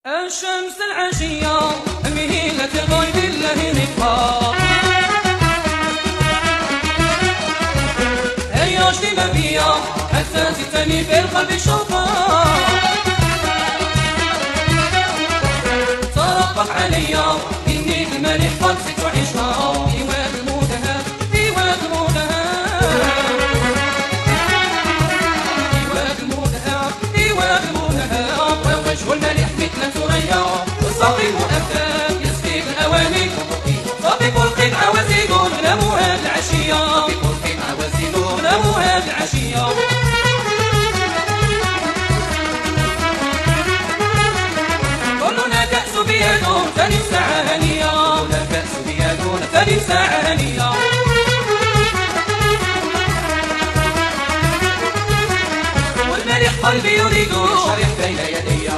الشمس العشية مهيلة الغيب الله نقار هيا اجتمع بيا حتى تتني في القلب شوقا ترقق عليا إني الملك قد زدت عشقا في واد المدهب في واد المدهب في واد المدهب في واد المدهب ووجه الملك مثل ثريا والساقي مؤثر يسقي الأواني طبيب القطع وزيد غنمها العشية طبيب القطع وزيد غنمها العشية كلنا كأس بيد فليس هنيا كلنا كأس بيد فليس هنيا والملك قلبي يريد شرح بين يدي